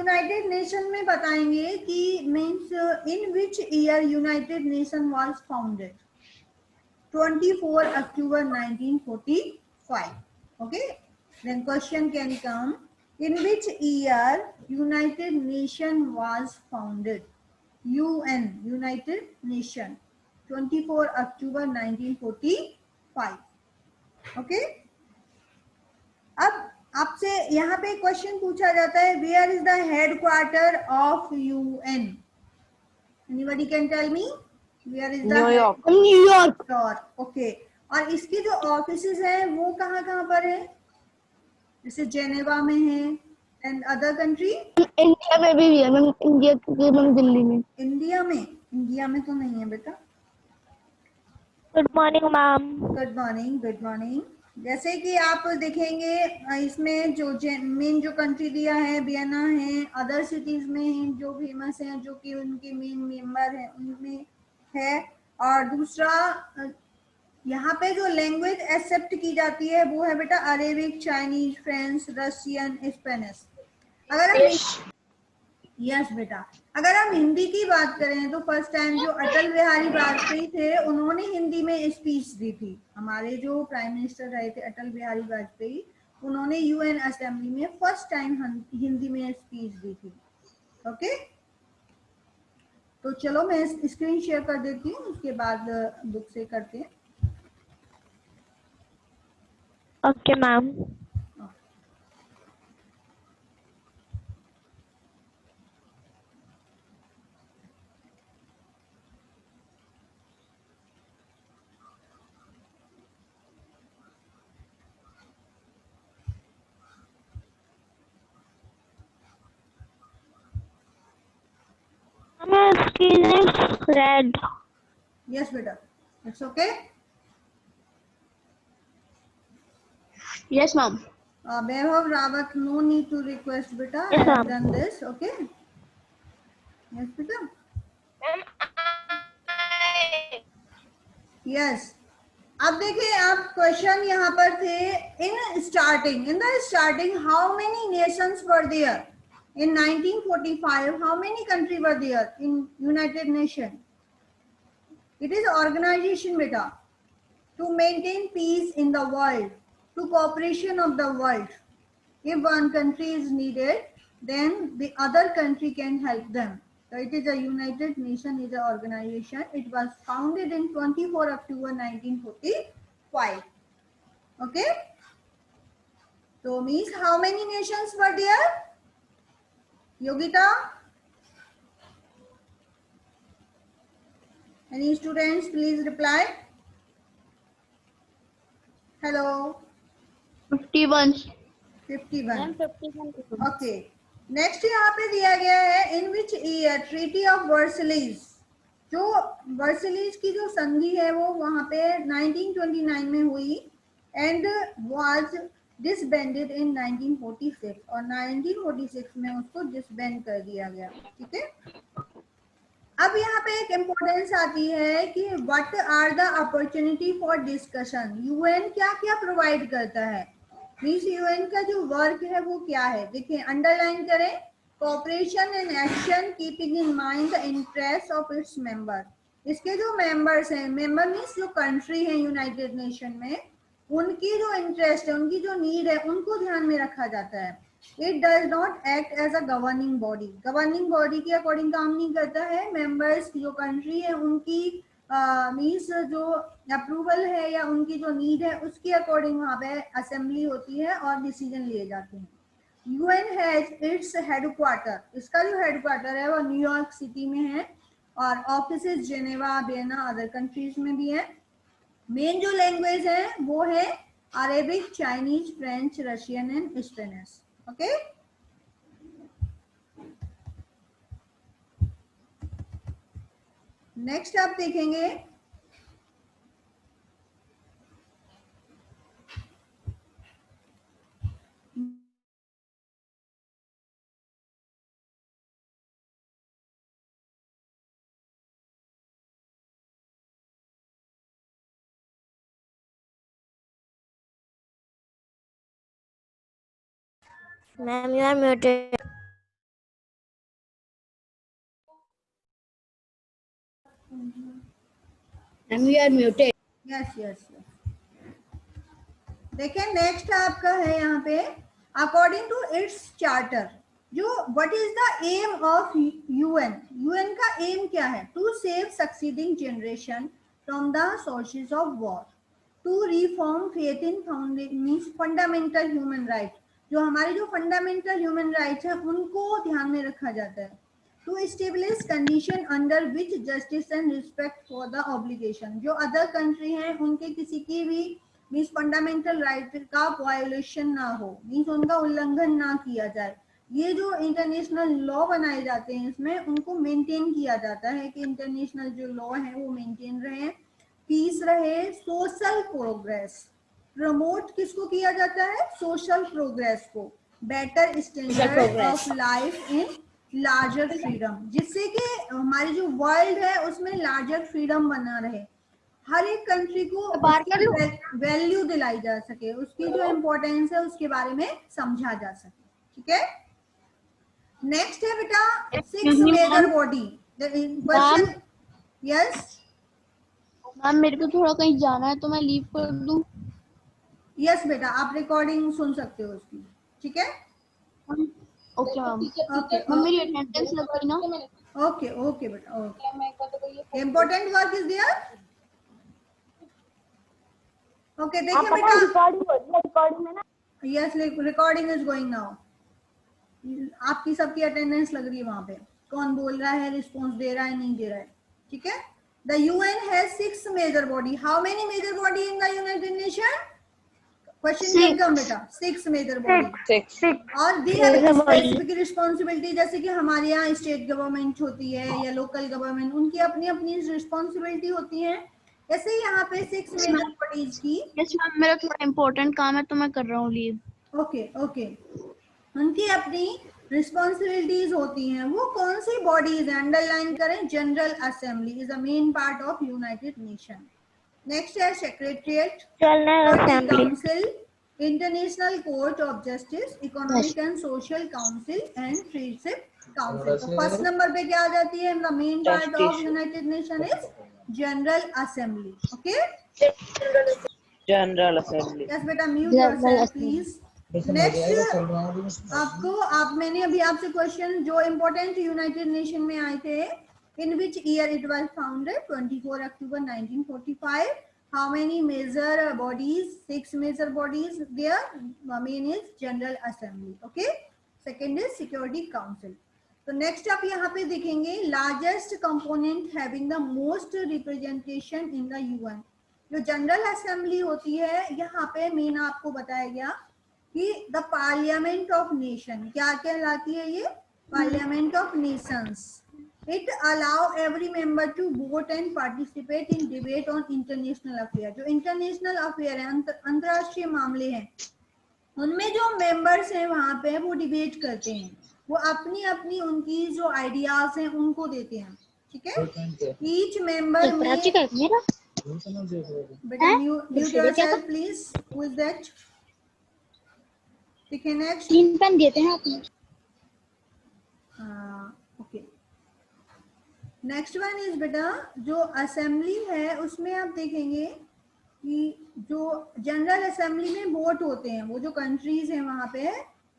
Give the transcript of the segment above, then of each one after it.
United nation में बताएंगे कि means in which year United nation was founded 24 October 1945. Okay, then question can come, in which year United Nation was founded? UN, United Nation, 24 October 1945. Okay, अब आपसे यहाँ पे question पूछा जाता है, where is the headquarter of UN? Anybody can tell me where is the New York. New York. Okay, और इसकी जो ऑफिसेज हैं वो कहाँ कहाँ पर है? जैसे जेनेवा में है एंड अदर कंट्री। इंडिया में भी है मैम, इंडिया की मैम दिल्ली में। इंडिया में तो नहीं है बेटा। Good morning ma'am. Good morning, good morning. जैसे कि आप देखेंगे इसमें जो मेन जो कंट्री दिया है वियना है, अदर सिटीज में जो फेमस हैं जो कि उनके मेन मेंबर हैं उनमें है। और दूसरा यहाँ पे जो लैंग्वेज एक्सेप्ट की जाती है वो है बेटा Arabic, Chinese, French, Russian, Spanish. अगर हम यस बेटा, अगर हम हिंदी की बात करें तो फर्स्ट टाइम जो अटल बिहारी वाजपेयी थे उन्होंने हिंदी में स्पीच दी थी। हमारे जो प्राइम मिनिस्टर रहे थे अटल बिहारी वाजपेयी, उन्होंने यूएन असेंबली में फर्स्ट टाइम हिंदी में स्पीच दी थी। ओके, तो चलो मैं स्क्रीन शेयर कर देती हूँ, उसके बाद बुक से करते हैं। Okay ma'am. My skin is red. Yes, beta. It's okay. Yes, ma'am. Vaibhav Rawat, no need to request, beta. Yes, I have ma'am. done this. Okay. Yes, beta. Yes. अब देखिए, आप क्वेश्चन यहाँ पर थे, in the starting how many nations were there in 1945? How many countries were there in United Nations? It is organization beta to maintain peace in the world, to cooperation of the world. If one country is needed, then the other country can help them. So it is a United Nations is an organization. It was founded in 24 October 1945. Okay. So means how many nations were there? Yogita? Any students please reply. Hello. 51. 51. Okay, next यहाँ पे दिया गया है, इन which year treaty of वर्सलीज, जो वर्सलीज की जो संधि है वो वहां पे 1929 में हुई एंड वाज डिसबैंडेड इन 1946, और 1946 में उसको डिसबैंड कर दिया गया। ठीक है, अब यहाँ पे एक इम्पोर्टेंस आती है कि what are the opportunity for discussion. UN क्या क्या प्रोवाइड करता है, मीन्स यूएन का जो वर्क है वो क्या है। देखिए, अंडरलाइन करें, cooperation and action keeping in mind the interest of its member. इसके जो मेंबर्स हैं, मेंबर मीन्स जो कंट्री है यूनाइटेड नेशन में, उनकी जो इंटरेस्ट है, उनकी जो नीड है, उनको ध्यान में रखा जाता है। It does not act as a governing body, governing body के अकॉर्डिंग काम नहीं करता है। मेंबर्स जो कंट्री है उनकी मीन्स जो अप्रूवल है या उनकी जो नीड है उसके अकॉर्डिंग वहाँ पे असेंबली होती है और डिसीजन लिए जाते हैं। यूएन हैज इट्स हेडक्वार्टर, इसका जो हेडक्वार्टर है वो न्यूयॉर्क सिटी में है, और offices Geneva, Vienna, other countries में भी है। मेन जो लैंग्वेज है वो है Arabic, Chinese, French, Russian and Spanish. Okay, next आप देखेंगे Ma'am, you are muted. And we are muted. Yes yes yes. देखिए नेक्स्ट आपका है यहाँ पे, अकॉर्डिंग टू इट्स चार्टर, जो what is the aim of UN, UN का aim क्या है? To save succeeding generation from the sources of war, to reform faith in fundamental human right, जो हमारे जो फंडामेंटल ह्यूमन राइट्स हैं उनको ध्यान में रखा जाता है, to establish condition under which justice and respect for the obligation, जो अदर कंट्री हैं उनके किसी की भी मीन्स फंडामेंटल राइट का वायोलेशन ना हो, मीन्स उनका उल्लंघन ना किया जाए, ये जो इंटरनेशनल लॉ बनाए जाते हैं इसमें उनको मेंटेन किया जाता है कि इंटरनेशनल जो लॉ है वो मेंटेन रहे, पीस रहे, सोशल प्रोग्रेस प्रमोट किसको किया जाता है? सोशल प्रोग्रेस को, better standard of life in larger freedom, जिससे कि हमारी जो वर्ल्ड है उसमें लार्जर फ्रीडम बना रहे, हर एक कंट्री को वैल्यू दिलाई जा सके, उसकी जो इम्पोर्टेंस है उसके बारे में समझा जा सके। ठीक है, नेक्स्ट है बेटा six major body question. Yes ma'am मेरे को थोड़ा कहीं जाना है तो मैं लीव कर दूं? यस बेटा, आप रिकॉर्डिंग सुन सकते हो उसकी। ठीक है, ओके मैम। ओके मैम मेरी अटेंडेंस लग गई ना? ओके ओके बेटा, okay, important work is there. Okay देखिए बेटा, रिकॉर्डिंग में ना, yes recording is going now, आपकी सबकी अटेंडेंस लग रही है वहां पे, कौन बोल रहा है, रिस्पॉन्स दे रहा है, नहीं दे रहा है। ठीक है, the UN has 6 major body, how many major body in the United Nation? Question एकदम बेटा, 6 मेजर बॉडी, और दे हैव स्पेसिफिक रिस्पॉन्सिबिलिटी, जैसे कि हमारे यहाँ स्टेट गवर्नमेंट होती है या लोकल गवर्नमेंट, उनकी अपनी अपनी रिस्पॉन्सिबिलिटी होती है, ऐसे ही यहाँ पे 6 मेजर बॉडीज की। यस मैम, मेरा थोड़ा इम्पोर्टेंट काम है तो मैं कर रहा हूँ लीव। ओके ओके, उनकी अपनी रिस्पॉन्सिबिलिटीज होती हैं, वो कौन सी बॉडीज है? अंडरलाइन करें, General Assembly is a main part of United Nation. Next है Secretariat, Council, International Court of Justice, Economic and Social Council and Friendship Council. तो फर्स्ट नंबर पे क्या आ जाती है? The main part of United Nation is General Assembly. Okay, General Assembly. Yes बेटा, mute yourself please. Next आप मैंने अभी आपसे क्वेश्चन जो इम्पोर्टेंट यूनाइटेड नेशन में आए थे, in which year it was founded? 24 October 1945। How many major bodies? 6 major bodies there, main is General Assembly. Okay, second is security Council. तो next आप यहाँ पे देखेंगे largest component having the most representation in the UN, जो General Assembly होती है, यहाँ पे मेन आपको बताया गया कि द पार्लियामेंट ऑफ नेशन क्या कहलाती है? ये parliament of nations. It allow every member to vote and participate in debate on international affair, जो इंटरनेशनल अफेयर है, अंतरराष्ट्रीय मामले हैं, उनमें जो मेंबर्स हैं वहां पे वो डिबेट करते हैं, वो अपनी अपनी उनकी जो आइडियाज हैं उनको देते हैं। ठीक है, ईच मेंबर में बेटा mute yourself please, who is that? ठीक है, नेक्स्ट 3 पेन देते हैं आपने? ओके, नेक्स्ट वन इज बेटा जो असेंबली है उसमें आप देखेंगे कि जो जनरल असेंबली में वोट होते हैं, वो जो कंट्रीज हैं वहां पे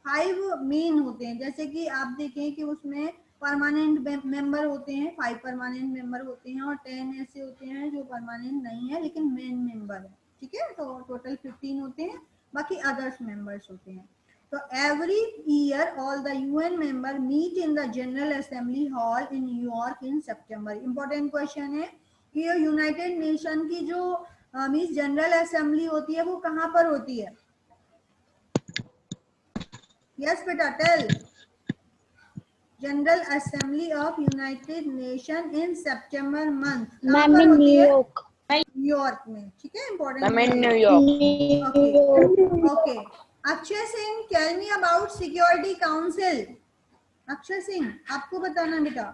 5 मेन होते हैं, जैसे कि आप देखें कि उसमें परमानेंट मेंबर होते हैं, 5 परमानेंट मेंबर होते हैं, और 10 ऐसे होते हैं जो परमानेंट नहीं है लेकिन मेन मेंबर है। ठीक है, तो टोटल 15 होते हैं, बाकी अदर्स मेंबर्स होते हैं। तो every year all the UN member meet in the general assembly hall in New York in September. Important question है कि ये यूनाइटेड नेशन की जो मीन्स जनरल असेंबली होती है वो कहाँ पर होती है? यस बेटा, tell. General assembly of United Nation in September month, कहाँ पर होती है? न्यूयॉर्क में। ठीक है, important, New York. Okay, Akshay Singh, tell me about security council. Akshay Singh, आपको बताना बेटा,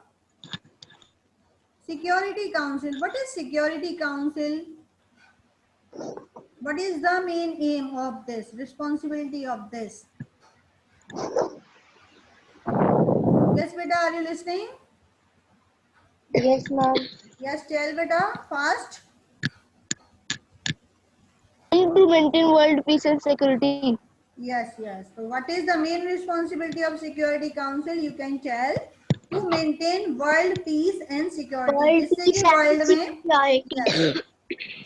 security council, what is security council? What is the main aim of this, responsibility of this? Yes beta, are you listening? Yes ma'am. Yes, tell beta fast. to maintain world peace and security. Yes, yes. So what is the main responsibility of Security Council? You can tell to maintain world peace and security. जिससे कि world में yes,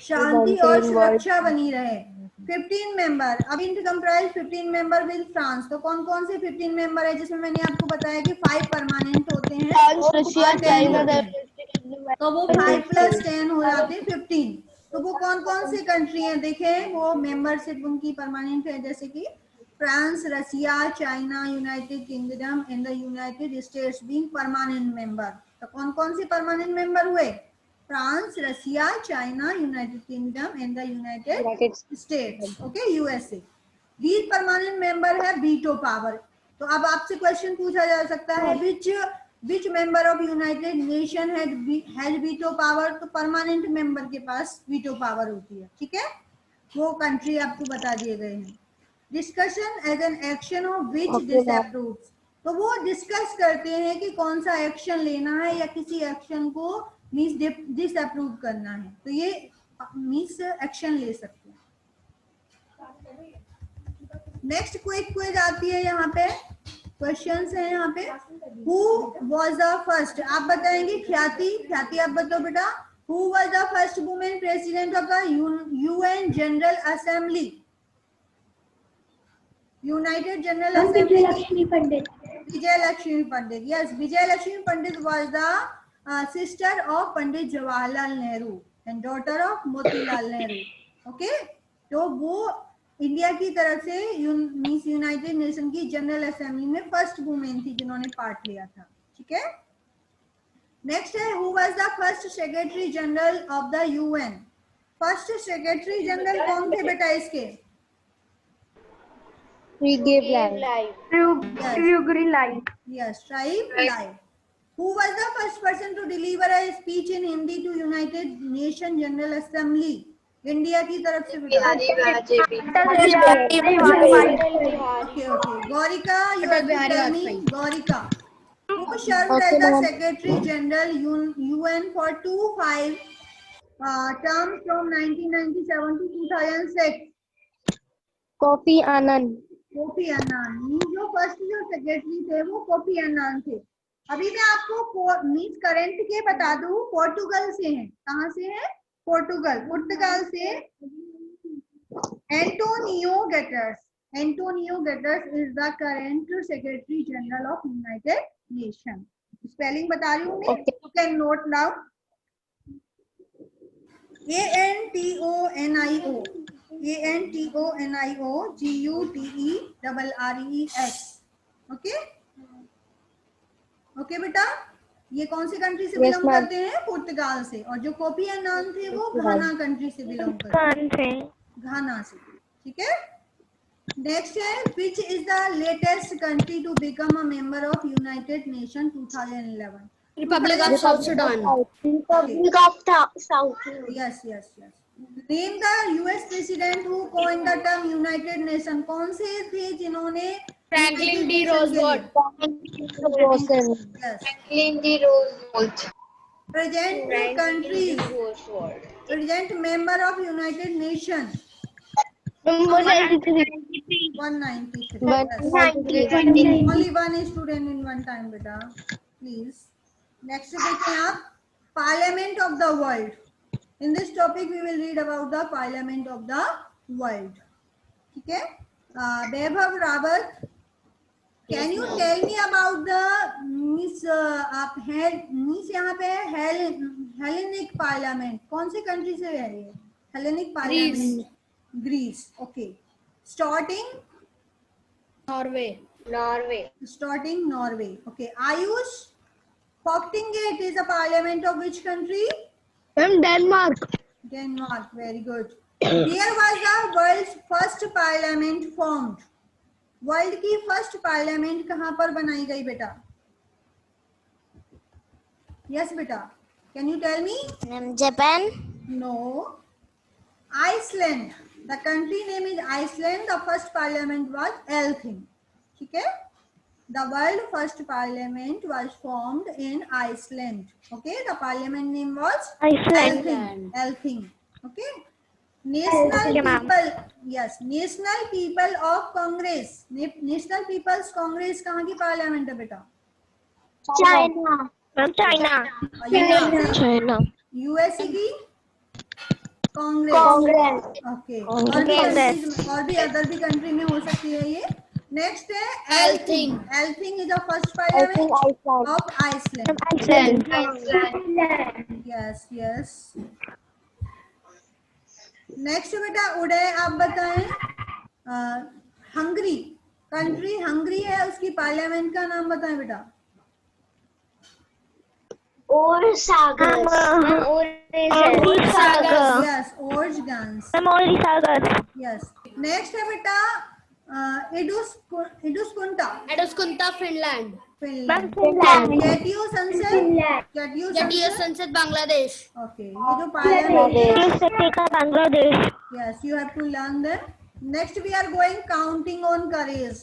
शांति और सुरक्षा बनी रहे. 15 member. अब it comprise 15 member with France. तो कौन कौन से 15 मेंबर है जिसमें मैंने आपको बताया कि 5 परमानेंट होते हैं फ्रांस, रशिया, और 10 चाइना, होते हैं. तो वो 5 + 10 हो जाते हैं 15. तो वो कौन कौन सी कंट्री हैं देखें, वो मेंबरशिप उनकी परमानेंट है, जैसे कि France, Russia, China, United kingdom and the United states being permanent member. तो कौन कौन से परमानेंट मेंबर हुए? France, Russia, China, United kingdom and the United states. Okay, USA. these permanent member है वीटो पावर. तो अब आपसे क्वेश्चन पूछा जा सकता है which member of United Nation has veto power. तो परमानेंट मेंबर के पास वीटो पावर होती है. ठीक है, वो कंट्री आपको बता दिए गए हैं. Discussion as an action of which disapproves. तो वो डिस्कस करते हैं कि कौन सा एक्शन लेना है या किसी एक्शन को डिसअप्रूव करना है. तो ये मीन्स एक्शन ले सकते हैं. नेक्स्ट क्विज आती है यहाँ पे. क्वेश्चंस है यहाँ पे. Who was the first. आप बताएंगे ख्याति आप बताओ बेटा. Who was the first women president of the UN general assembly. United general assembly. Vijayalakshmi Pandit. Vijayalakshmi Pandit. Yes, Vijayalakshmi Pandit was the sister of Pandit Jawaharlal Nehru and daughter of Motilal Nehru. Okay, तो वो इंडिया की तरफ से यूनाइटेड नेशन की जनरल असेंबली में first women थी जिन्होंने part लिया था. ठीक है. नेक्स्ट है who was the first secretary general of the UN. First secretary general कौन थे बेटा इसके? True green light. Yes, Tribe Life. Who was the first person to deliver a speech in Hindi to United Nation General Assembly? India की तरफ से बेटा. Okay, Gaurika, you have to tell me. Gaurika, who served as the Secretary General UN for 25 terms from 1997 to 2006? Coffee Anand. Kofi Annan. जो first जो secretary थे वो Kofi Annan थे. अभी मैं आपको मीन्स करंट के बता दूं, पोर्टुगल से हैं. कहाँ से हैं? पुर्तगाल से. Antonio Guterres. Antonio Guterres is the current secretary general of United Nation. Spelling बता रही हूँ मैं, you can note down. ANTONIO GUTERRES. Okay okay बेटा. ये कौन सी कंट्री से बिलोंग करते हैं? पुर्तगाल से. और जो कोफी अन्नान थे वो घाना कंट्री से बिलोंग करते हैं. घाना से. ठीक है. नेक्स्ट है which is the latest country to become a member of United Nations 2011? Republic of South Sudan. Republic of South. Yes. Name the US president who coined the term United Nation. कौन से थे जिन्होंने Franklin D. Roosevelt. Yes. Franklin D. Roosevelt. Present countries. Present member of United Nations. Number 93. 193. Only one student in one time, beta. Please. Next देखें आप. Parliament of the world. In this topic, we will read about the Parliament of the world. ठीक है. Vaibhav Rawat, can you tell me about the आप यहाँ पे Hellenic Parliament. कौन से country से है ये? Hellenic Parliament. Greece. Okay. Starting Norway. Starting Norway. Okay. Ayush, Folketinget is a parliament of which country? From Denmark. Denmark. Very good. Where was the world's first parliament formed? World की first parliament कहाँ पर बनाई गई बेटा? Yes बेटा, can you tell me? Japan. No. Iceland. The country name is Iceland. The first parliament was Althing. ठीक है. The world first parliament was formed in Iceland. Okay, the parliament name was Iceland. Elthing. Okay. National people, yes, national people of congress, National People's Congress कहाँ की parliament है बेटा? China. China. China. USA की Congress. Congress. Okay, और भी countries में, और भी अदर भी कंट्री में हो सकती है ये। नेक्स्ट है Althing. Althing is the first parliament of Iceland. Yes yes. Next बेटा उदय आप बताएं, हंगरी, कंट्री हंगरी है, उसकी पार्लियामेंट का नाम बताएं बेटा। और सागर। यस, ओर्जगांस। यस। नेक्स्ट है बेटा एडुस्कुंता फिनलैंड। फिनलैंड। फिनलैंड। केटियो संसद, जातीय संसद बांग्लादेश। ओके, ये जो पार्लियामेंट है, Bangladesh. yes, you have to learn them. Next we are going counting on courage.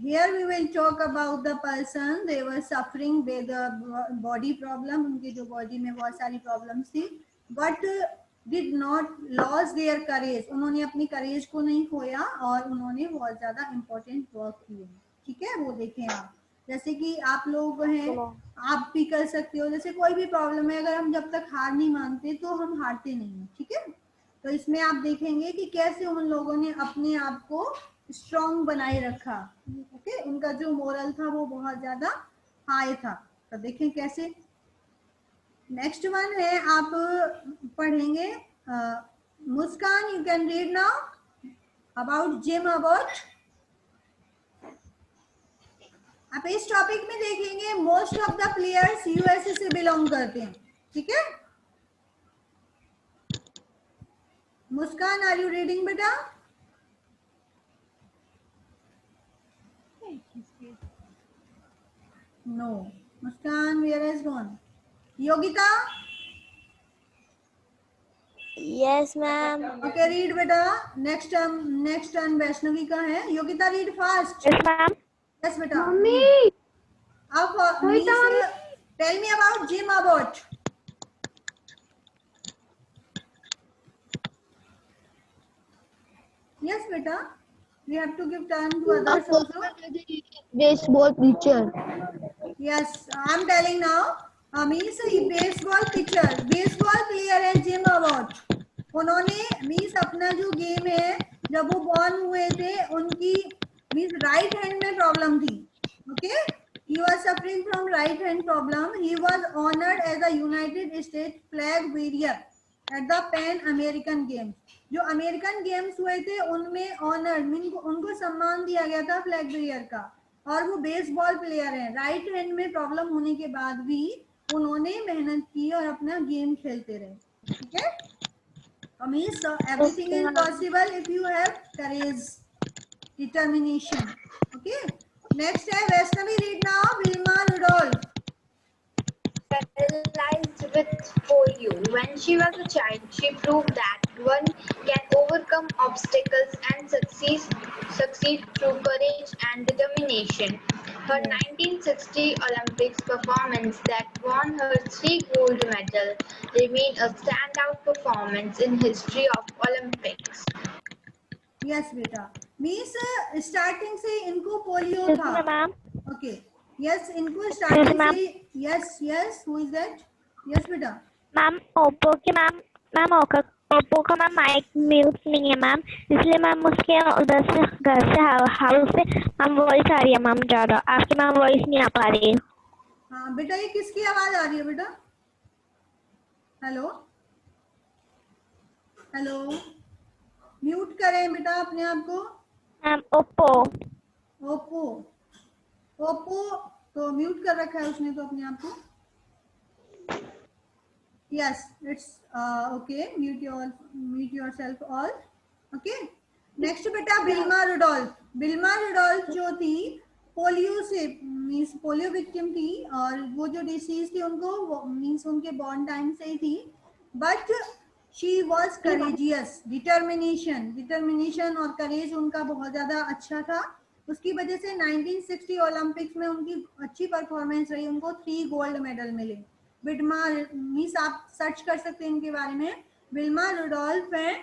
Here we will talk about the person, they were suffering with the body problem, उनके जो body में बहुत सारी problems थी, but did not lose their courage. उन्होंने अपनी courage को नहीं खोया और उन्होंने बहुत ज़्यादा important work किए। ठीक है, वो देखें आप, जैसे कि आप लोग हैं, आप भी कर सकते हो, जैसे कोई भी प्रॉब्लम है, अगर हम जब तक हार नहीं मानते तो हम हारते नहीं हैं। ठीक है, तो इसमें आप देखेंगे कि कैसे उन लोगों ने अपने आप को स्ट्रॉन्ग बनाए रखा। ओके, उनका जो मोरल था वो बहुत ज्यादा हाई था। तो देखें कैसे। नेक्स्ट वन है, आप पढ़ेंगे Muskan, you can read now about Jim Abbott. आप इस टॉपिक में देखेंगे most of the players USA से बिलोंग करते हैं। ठीक है, मुस्कान आर यू रीडिंग बेटा? No, Muskan where has gone? Yogita? Yes ma'am. Okay, read बेटा। नेक्स्ट टर्न वैष्णवी का है। Yogita read fast. Yes ma'am. Yes बेटा। मम्मी। अब tell me about Jim Abbott. Yes बेटा, we have to give time to others also. Baseball pitcher. Yes, I'm telling now. Means baseball pitcher, baseball player है Jim Abbott. उन्होंने means अपना जो game है, जब वो बॉर्न हुए थे, उनकी मीन्स राइट हैंड में प्रॉब्लम थी। Okay, he was suffering from right hand problem. He was honored as a United States flag bearer at the Pan American Games. जो अमेरिकन गेम्स हुए थे उनमें ऑनर्ड मीन उनको सम्मान दिया गया था फ्लैग बेयर का, और वो बेसबॉल प्लेयर हैं। राइट हैंड में प्रॉब्लम होने के बाद भी उन्होंने मेहनत की और अपना गेम खेलते रहे। ठीक है, means everything is possible if you have courage, determination. Okay, next है Vaishnavi, read now Wilma Rudolph. Paralyzed with polio. When she was a child, she proved that one can overcome obstacles and succeed through courage and determination. Her 1960 Olympics performance that won her 3 gold medals remain a standout performance in history of Olympics. Yes बेटा, means starting से इनको polio था। Ma'am. Okay, yes, इनको starting से। Yes yes, who is that? Yes बेटा। Ma'am Oppo के ma'am Oppo का ma'am mic mute नहीं है मैम, इसलिए मैम उसके उधर से घर से हाउस से मैम वॉइस आ रही है मैम ज़्यादा, आपकी मैम वॉइस नहीं आ पा रही है। हाँ बेटा, ये किसकी आवाज आ रही है बेटा? हेलो हेलो, म्यूट करें बेटा अपने आप को। मैम ओप्पो तो म्यूट कर रखा है उसने तो अपने आप को। Yes, it's okay. Mute yourself all. Okay. Next बेटा बिल्मा रुडोल्फ जो थी पोलियो से मीन्स पोलियो विक्टिम थी, और वो जो डिसीज थी उनको मीन्स उनके बॉर्न टाइम से ही थी, but she was courageous. Determination और करेज उनका बहुत ज्यादा अच्छा था। उसकी वजह से 1960 ओलंपिक्स में उनकी अच्छी परफॉर्मेंस रही, उनको 3 गोल्ड मेडल मिले। विल्मा मीन्स आप सर्च कर सकते हैं इनके बारे में। विल्मा रुडोल्फ है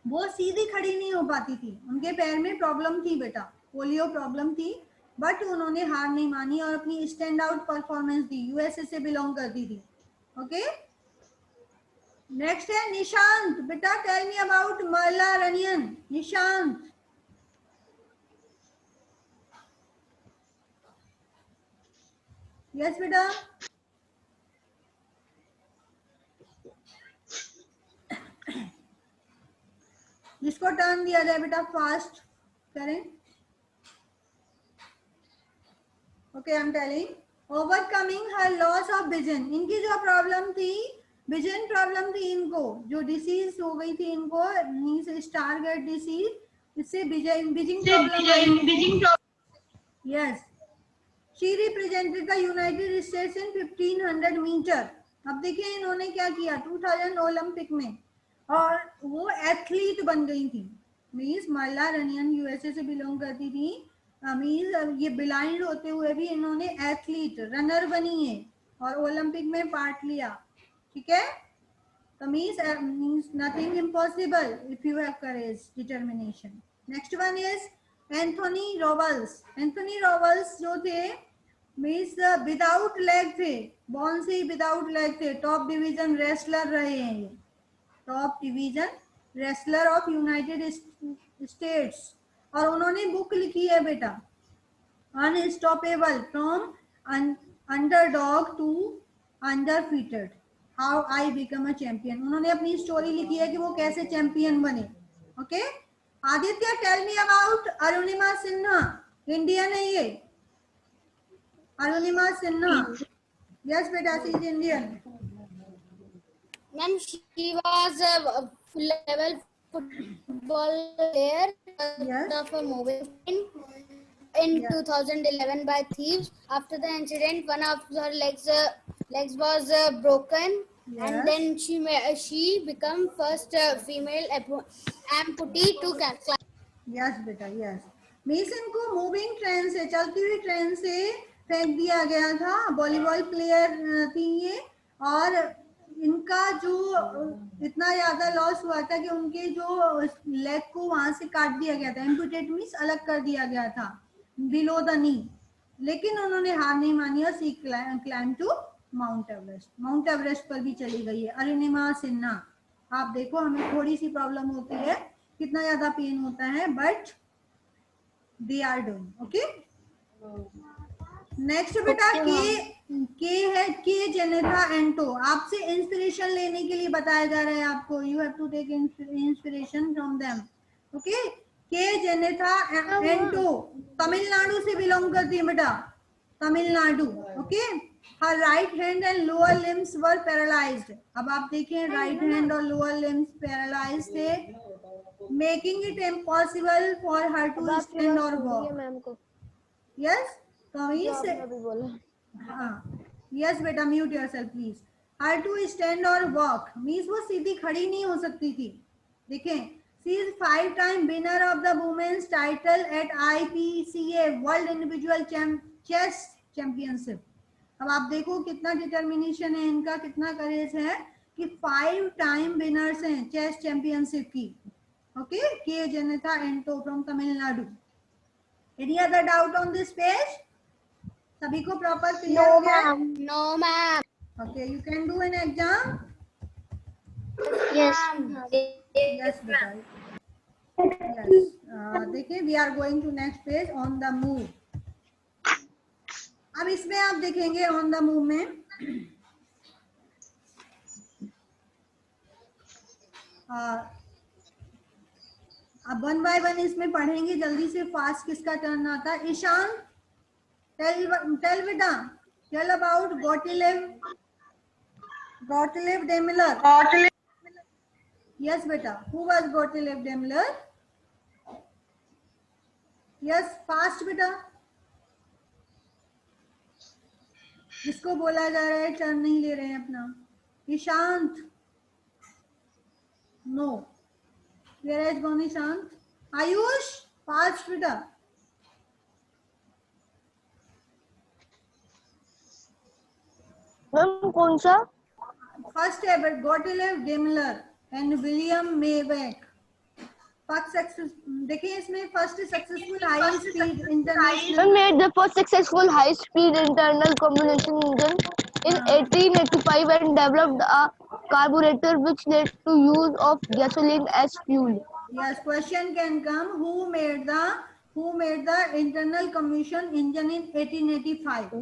वो सीधी खड़ी नहीं हो पाती थी, उनके पैर में प्रॉब्लम थी बेटा, पोलियो प्रॉब्लम थी, बट उन्होंने हार नहीं मानी और अपनी स्टैंड आउट परफॉर्मेंस दी। यूएसए से बिलोंग करती थी। ओके, नेक्स्ट है निशांत। बेटा tell me about Marla Runyon. Nishant, yes बेटा। जिसको टर्न दिया जाए बेटा फास्ट करें। Okay, I am telling overcoming her loss of vision. इनकी जो प्रॉब्लम थी, विजन प्रॉब्लम थी इनको, जो डिसीज हो गई थी इनको, मींस स्टारगार्ड डिसीज, इससे vision problem. Yes, she represented the United States in 1500 metre. अब देखिए इन्होंने क्या किया 2000 ओलंपिक में, और वो एथलीट बन गई थी। मींस मल्ला रनियन यूएसए से बिलोंग करती थी। मींस ये ब्लाइंड होते हुए भी इन्होंने एथलीट रनर बनी है और ओलंपिक में पार्ट लिया। ठीक है, तो means nothing impossible if you have courage, determination. Next one is Anthony Robles. Anthony Robles जो थे मींस विदाउट लेग थे, बॉर्न से ही विदाउट लेग थे, टॉप डिवीजन रेसलर रहे हैं ये, top division wrestler of United States. और उन्होंने बुक लिखी है बेटा, unstoppable from underdog to undefeated, how I become a champion. उन्होंने अपनी स्टोरी लिखी है कि वो कैसे चैंपियन बने। Okay, Aditya tell me about Arunima Sinha. Indian है ये, अरुणिमा सिन्हा। यस बेटा, she is Indian. Ma'am, she was a level football player Yes. of a mobile in 2011 by thieves. After the incident, one of her legs was broken, and then she became first female amputee to climb. Yes बेटा, yes. Means इनको moving train से, चलती हुई train से फेंक दिया गया था। वॉलीबॉल प्लेयर थी ये, और इनका जो इतना ज्यादा लॉस हुआ था कि उनके जो लेग को वहां से काट दिया गया था, एम्पुटेट मींस अलग कर दिया गया था बिलो द नी। लेकिन उन्होंने हार नहीं मानी और she climb to Mount Everest. Mount Everest पर भी चली गई है अरुणिमा सिन्हा। आप देखो, हमें थोड़ी सी प्रॉब्लम होती है, कितना ज्यादा पेन होता है, but they are doing. Okay, next बेटा के है के जेनेथा एंटो। आपसे इंस्पिरेशन लेने के लिए बताया जा रहा है आपको, you have to take inspiration from them. Okay, K Jenitha Anto Tamil Nadu से बिलोंग करती है बेटा, Tamil Nadu. Okay, her right hand and lower limbs were paralysed. अब आप देखें, राइट हैंड और लोअर लिम्स पैरालाइज्ड थे, making it impossible for her to stand or walk. Yes, yes बेटा, mute yourself please. Her to stand or walk means वो सीधी खड़ी नहीं हो सकती थी। देखें, she is 5-time winner of the women's title at IPCA World Individual Chess Championship। अब आप देखो कितना डिटर्मिनेशन है इनका, कितना करेज है कि 5 टाइम विनर्स हैं चेस चैंपियनशिप की। Okay, K Janatha Ento from Tamil Nadu. Any other doubt on this page? सभी को proper clear हो गया? No, ma'am. Okay, you can do an exam. Yes. Yes, बेटा. Yes. देखिए, we are going to next page on the move. अब इसमें आप देखेंगे on the move में अब 1 by 1 इसमें पढ़ेंगे जल्दी से, फास्ट किसका टर्न आता है। ईशान, टेल बेटा, टेल अबाउट गोटलिव डेमिलर। यस बेटा, हु वाज गोटलिव डेमिलर? यस, फास्ट बेटा, जिसको बोला जा रहा है टर्न नहीं ले रहे हैं अपना। Ishant, no, Where has gone Ishant? Ayush, fast बेटा। मैम कौन सा? फर्स्ट है but Gottlieb Daimler and William Maybach. देखिए इसमें first successful high speed international made the first successful high-speed internal combustion engine in 1885 and developed a carburetor which led to use of gasoline as fuel. Yes, question can come. Who made the internal combustion engine in 1885?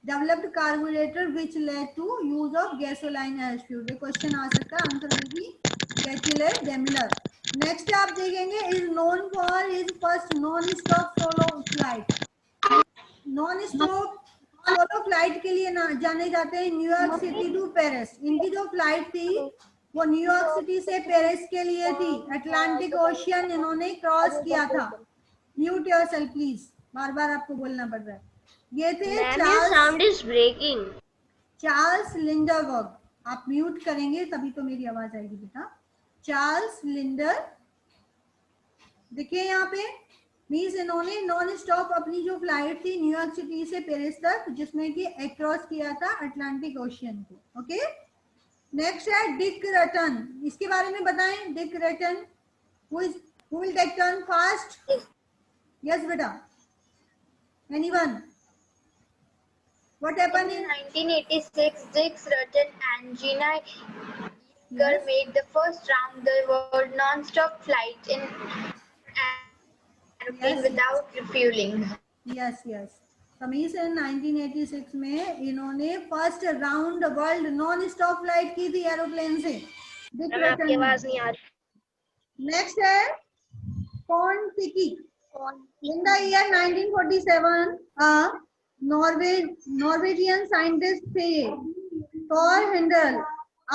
Developed carburetor which led to use of gasoline as fuel. ये question आ सकता है. Answer will be Gettiler Daimler. Next आप देखेंगे is known for his first non-stop solo flight. Non-stop solo flight के लिए जाने जाते हैं न्यूयॉर्क सिटी टू पेरिस. इनकी जो फ्लाइट थी वो न्यूयॉर्क सिटी से पेरिस के लिए थी. अटलांटिक ओशियन इन्होंने क्रॉस किया था. म्यूट योरसेल्फ प्लीज, बार बार आपको बोलना पड़ रहा है. ये थे Sound is breaking. चार्ल्स लिंडरबर्ग. आप म्यूट करेंगे तभी तो मेरी आवाज आएगी बेटा. चार्ल्स लिंडर, देखिए यहाँ पे मीन्स इन्होंने नॉन स्टॉप अपनी जो फ्लाइट थी न्यूयॉर्क सिटी से पेरिस तक, जिसमें कि अक्रॉस किया था अटलांटिक ओशियन को. ओके, नेक्स्ट है डिक रटन. इसके बारे में बताएं. Dick Rutan, who will take turn fast? Yes बेटा, anyone? What happened in 1986? Dick Rutten and Gina Yeager made the first round the world non-stop flight in airplane without refueling. Yes. कमीज इन 1986 में इन्होंने first round world non stop flight की थी aeroplane से. आपकी आवाज नहीं आ रही. नेक्स्ट है कॉन्टिकी. In the year 1947, Norwegian scientist Thor Heyerdahl,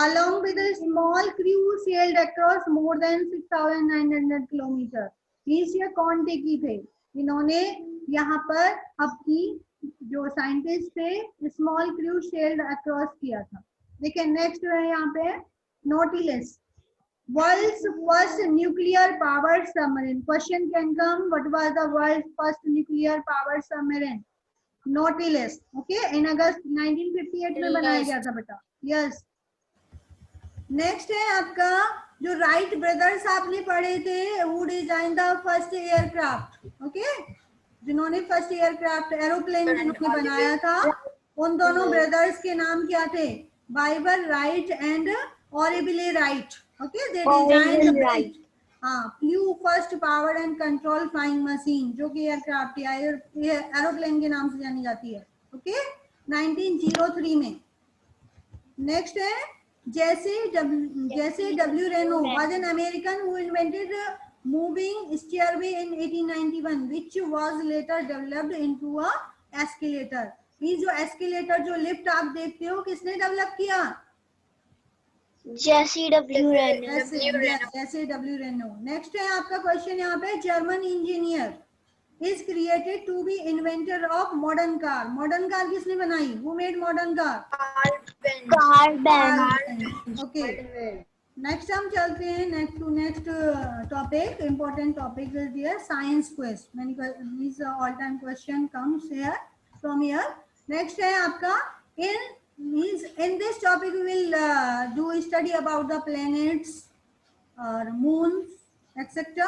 along with a small crew, sailed across more than 6,900 kilometers. ये कॉन्टिकी थे. इन्होंने यहाँ पर अपनी जो साइंटिस्ट थे स्मॉल क्रू सेल्ड अक्रॉस किया था. देखिए नेक्स्ट है यहाँ पे nautilus. World's first nuclear powered submarine. Question can come. What was the world's first nuclear powered submarine? Nautilus. Okay, in August 1958 में बनाया गया था बेटा. Yes. Next है आपका जो राइट ब्रदर्स आपने पढ़े थे, who designed the first aircraft. Okay, जिन्होंने फर्स्ट एयरक्राफ्ट एरोप्लेन जिन्होंने बनाया था, उन दोनों ब्रदर्स के नाम क्या थे? बाइबर राइट एंड ऑरिबिले Wright. Okay, they designed flew first powered and control flying machine, जो कि एयरक्राफ्ट या एरोप्लेन के नाम से जानी जाती है. ओके, 1903 में. नेक्स्ट है जैसे W Reno was an American who invented moving stairway in 1891, which was later developed into a escalator. ये जो एस्केलेटर जो लिफ्ट आप देखते हो किसने डेवलप किया? जेसी डब्ल्यू रेनो. नेक्स्ट है आपका क्वेश्चन यहाँ पे German engineer is created to be inventor of modern car. Modern car किसने बनाई? Who made modern car? Karl okay, next हम चलते हैं next topic. Important topic is here science quiz. Means all time question comes here from here. Next है आपका in this topic we will do study about the planets or moons etc,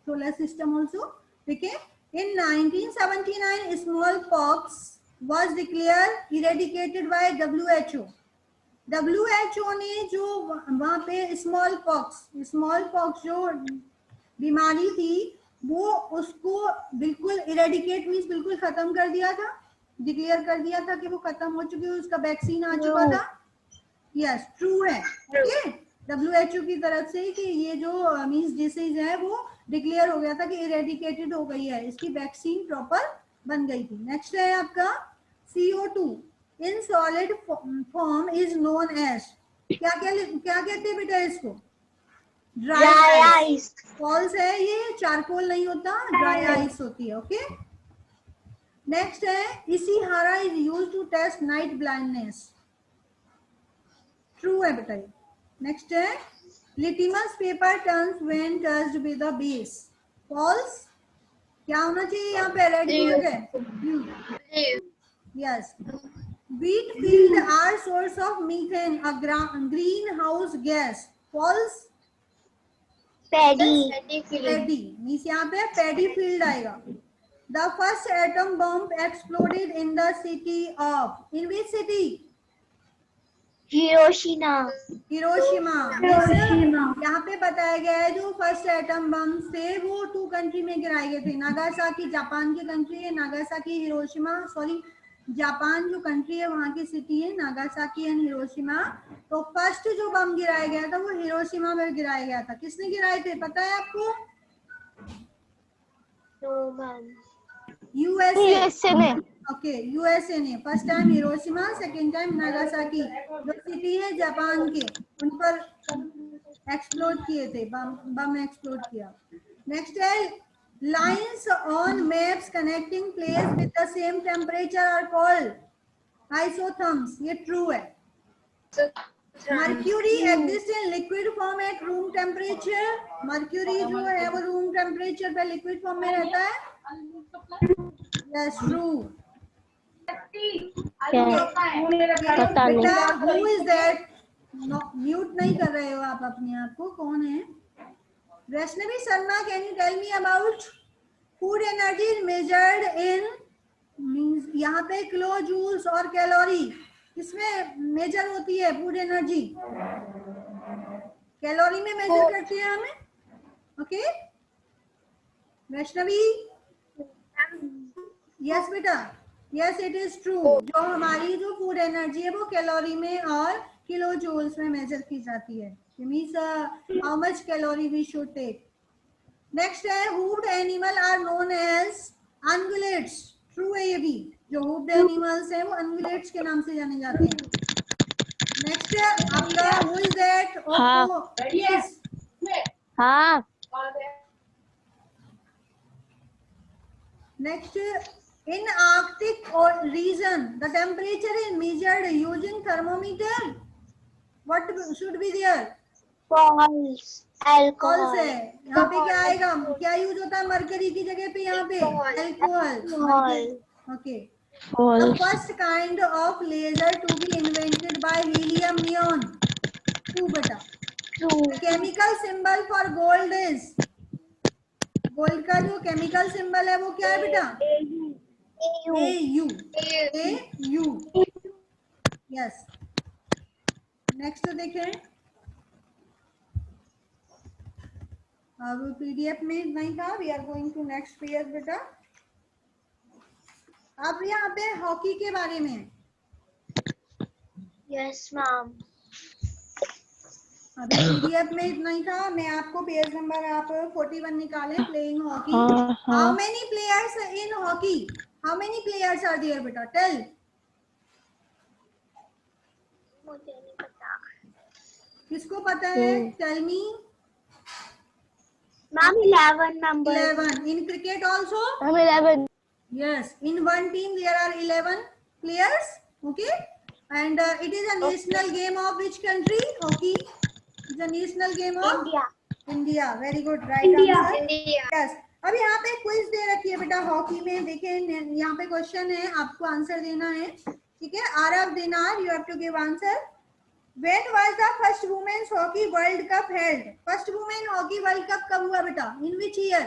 solar system also. Okay, in 1979 smallpox was declared eradicated by WHO. WHO ने जो वहाँ पे smallpox जो बीमारी थी वो उसको बिल्कुल इरेडिकेट मीन्स बिल्कुल खत्म कर दिया था, डिक्लेयर कर दिया था कि वो खत्म हो चुकी है, उसका वैक्सीन आ चुका था. यस, ट्रू है. ओके, WHO की तरफ से कि ये जो मींस डिसीज है वो डिक्लेयर हो गया था कि इरेडिकेटेड हो गई है, इसकी वैक्सीन प्रॉपर बन गई थी. नेक्स्ट है आपका CO2 in solid form is known as. क्या कहते हैं बेटा इसको? Dry ice. फॉल्स है ये, चारकोल नहीं होता, ड्राई आइस होती है. ओके, नेक्स्ट है Ishihara is used to test night blindness. True है बेटा. नेक्स्ट है litmus paper turns when touched with the base. False. क्या होना चाहिए यहाँ पे? रेड है. Yes. Wheat fields are source of methane, a greenhouse gas. False. Paddy field. Paddy means यहाँ पे पैडी फील्ड आएगा. The first atom bomb exploded in the city of, in which city? Hiroshima. यहाँ पे बताया गया है जो फर्स्ट एटम बम थे वो 2 कंट्री में गिराए गए थे. नागासाकी जापान की कंट्री है, नागासाकी. हिरोशिमा सॉरी जापान जो कंट्री है वहाँ की सिटी है नागासाकी एंड हिरोशिमा. तो फर्स्ट जो बम गिराया गया था वो हिरोशिमा में गिराया गया था. किसने गिराए थे पता है आपको? यूएसए ने. ओके यूएसए ने first time Hiroshima, second time Nagasaki जो सिटी है जापान के उन पर एक्सप्लोड किए थे. बम एक्सप्लोड किया. नेक्स्ट है lines on maps connecting place with the same temperature are called isotherms. ये ट्रू है. Mercury exist in liquid form at room temperature. Mercury जो है वो रूम टेम्परेचर पे लिक्विड फॉर्म में रहता है. Yes true. बेटा हु इज दैट? म्यूट नहीं कर रहे हो आप अपने आप को. कौन है? Vaishnavi Sharma. Can you tell me about food energy measured in, means यहाँ पे किलो जूल्स और कैलोरी किसमें मेजर होती है? फूड एनर्जी कैलोरी में मेजर करते हैं हमें. ओके वैष्णवी. यस बेटा. Yes it is true. जो हमारी जो फूड एनर्जी है वो कैलोरी में और किलो जूल्स में मेजर की जाती है. Means how much calorie we should take. Next है hoofed animal are known as ungulates. True है ये भी. जो हुप्ड एनिमल्स हैं वो अनगुलेट्स के नाम से जाने जाते हैं. नेक्स्ट है आपका हु इज दैट? हाँ. Next, in Arctic region, the temperature is measured using thermometer. What should be there? False. False है. यहाँ पे क्या आएगा? क्या यूज होता है मरकरी की जगह पे? यहाँ पे alcohol. Okay. The first kind of laser to be invented by helium neon. True बेटा. The chemical symbol for gold is, gold का जो केमिकल सिंबल है वो क्या है बेटा? AU. यस. नेक्स्ट देखें. अब पीडीएफ में नहीं था. We are going to next page बेटा. अब यहाँ पे हॉकी के बारे में. Yes ma'am. अभी पीडीएफ में इतना ही था. मैं आपको पेज नंबर आप 41 निकालें. Playing hockey. How many players in hockey? How many players are there बेटा? टेल. मुझे नहीं पता. किसको पता है? Tell me. Ma'am 11 number. 11. In cricket also? 11. Yes. In one team there are 11 players. Okay. And it is a national game of which country? Hockey. It's a national game of India. India. Very good. Right answer. Yes. अब यहाँ पे quiz दे रखी है बेटा hockey में. देखें यहाँ पे क्वेश्चन है, आपको आंसर देना है. ठीक है. आरव दिनार, you have to give answer. When was the first women's hockey World Cup held? First women hockey World Cup कब हुआ बेटा? In which year?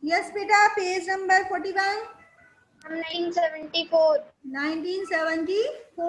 Yes बेटा. Page number 41. 1974. 1974.